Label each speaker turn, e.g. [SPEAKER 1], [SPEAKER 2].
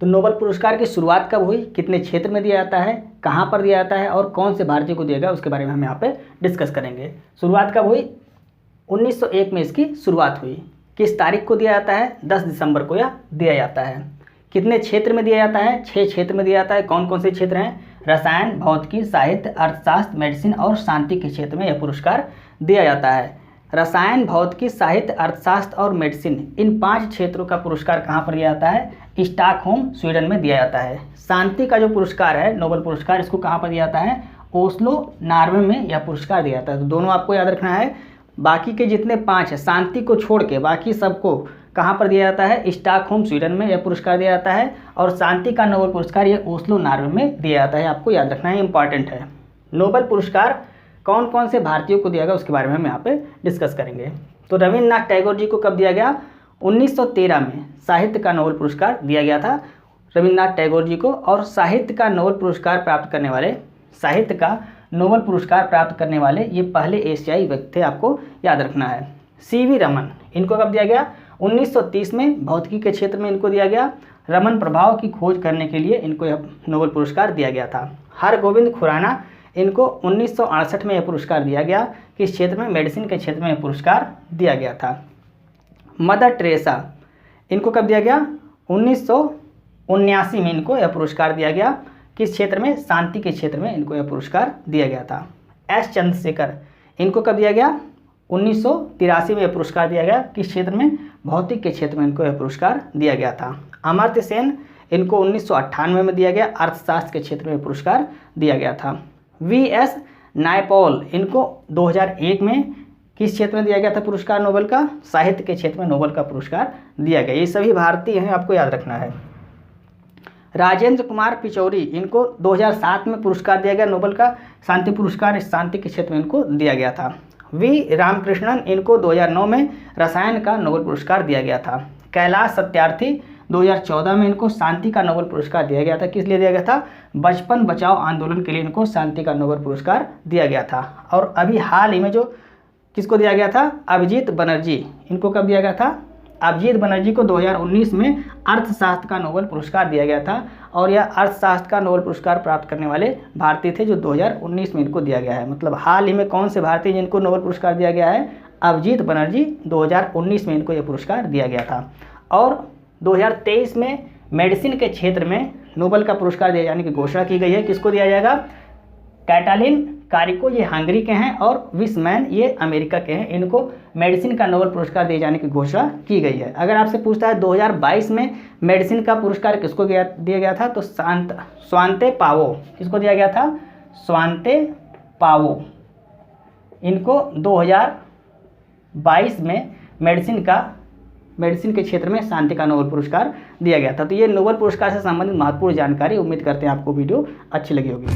[SPEAKER 1] तो नोबेल पुरस्कार की शुरुआत कब हुई, कितने क्षेत्र में दिया जाता है, कहाँ पर दिया जाता है और कौन से भारतीय को दिया गया, उसके बारे में हम यहाँ पे डिस्कस करेंगे। शुरुआत कब हुई, 1901 में इसकी शुरुआत हुई। किस तारीख को दिया जाता है, 10 दिसंबर को यह दिया जाता है। कितने क्षेत्र में दिया जाता है, 6 क्षेत्र में दिया जाता है। कौन कौन से क्षेत्र हैं, रसायन, भौतिकी, साहित्य, अर्थशास्त्र, मेडिसिन और शांति के क्षेत्र में यह पुरस्कार दिया जाता है। रसायन, भौतिकी, साहित्य, अर्थशास्त्र और मेडिसिन, इन 5 क्षेत्रों का पुरस्कार कहाँ पर दिया जाता है, स्टॉकहोम स्वीडन में दिया जाता है। शांति का जो पुरस्कार है, नोबेल पुरस्कार, इसको कहाँ पर दिया जाता है, ओस्लो, नॉर्वे में यह पुरस्कार दिया जाता है। तो दोनों आपको याद रखना है। बाकी के जितने 5 हैं, शांति को छोड़ के बाकी सबको कहाँ पर दिया जाता है, स्टॉकहोम स्वीडन में यह पुरस्कार दिया जाता है। और शांति का नोबेल पुरस्कार ये ओस्लो, नॉर्वे में दिया जाता है। आपको याद रखना है, इंपॉर्टेंट है। नोबेल पुरस्कार कौन कौन से भारतीयों को दिया गया, उसके बारे में हम यहाँ पे डिस्कस करेंगे। तो रविन्द्रनाथ टैगोर जी को कब दिया गया, 1913 में साहित्य का नोबेल पुरस्कार दिया गया था रविन्द्रनाथ टैगोर जी को। और साहित्य का नोबेल पुरस्कार प्राप्त करने वाले ये पहले एशियाई व्यक्ति थे, आपको याद रखना है। सीवी रमन, इनको कब दिया गया, 1930 में भौतिकी के क्षेत्र में इनको दिया गया। रमन प्रभाव की खोज करने के लिए इनको यह नोबेल पुरस्कार दिया गया था। हरगोविंद खुराना, इनको 1968 में यह पुरस्कार दिया गया। किस क्षेत्र में, मेडिसिन के क्षेत्र में यह पुरस्कार दिया गया था। मदर टेरेसा, इनको कब दिया गया, 1979 में इनको यह पुरस्कार दिया गया। किस क्षेत्र में, शांति के क्षेत्र में इनको यह पुरस्कार दिया गया था। एस चंद्रशेखर, इनको कब दिया गया, 1983 में यह पुरस्कार दिया गया। किस क्षेत्र में, भौतिक के क्षेत्र में इनको यह पुरस्कार दिया गया था। अमर्त्य सेन, इनको 1998 में दिया गया। अर्थशास्त्र के क्षेत्र में पुरस्कार दिया गया था। वी.एस. नायपॉल, इनको 2001 में किस क्षेत्र में दिया गया था पुरस्कार, नोबेल का, साहित्य के क्षेत्र में नोबेल का पुरस्कार दिया गया। ये सभी भारतीय हैं, आपको याद रखना है। राजेंद्र कुमार पिचौरी, इनको 2007 में पुरस्कार दिया गया नोबेल का, शांति पुरस्कार, शांति के क्षेत्र में इनको दिया गया था। वी रामकृष्णन, इनको 2009 में रसायन का नोबेल पुरस्कार दिया गया था। कैलाश सत्यार्थी, 2014 में इनको शांति का नोबेल पुरस्कार दिया गया था। किस लिए दिया गया था, बचपन बचाओ आंदोलन के लिए इनको शांति का नोबेल पुरस्कार दिया गया था। और अभी हाल ही में जो किसको दिया गया था, अभिजीत बनर्जी, इनको कब दिया गया था, अभिजीत बनर्जी को 2019 में अर्थशास्त्र का नोबेल पुरस्कार दिया गया था। और यह अर्थशास्त्र का नोबेल पुरस्कार प्राप्त करने वाले भारतीय थे जो 2019 में इनको दिया गया है। मतलब हाल ही में कौन से भारतीय जिनको नोबेल पुरस्कार दिया गया है, अभिजीत बनर्जी, 2019 में इनको यह पुरस्कार दिया गया था। और 2023 में मेडिसिन के क्षेत्र में नोबेल का पुरस्कार दिए जाने की घोषणा की गई है। किसको दिया जाएगा, कैटालिन कारिको, ये हंगरी के हैं, और विसमैन, ये अमेरिका के हैं। इनको मेडिसिन का नोबेल पुरस्कार दिए जाने की घोषणा की गई है। अगर आपसे पूछता है 2022 में मेडिसिन का पुरस्कार किसको दिया गया था, तो स्वांते पावो, किसको दिया गया था, स्वांते पावो, इनको 2022 में मेडिसिन के क्षेत्र में शांति का नोबेल पुरस्कार दिया गया था। तो ये नोबेल पुरस्कार से संबंधित महत्वपूर्ण जानकारी, उम्मीद करते हैं आपको वीडियो अच्छी लगी होगी।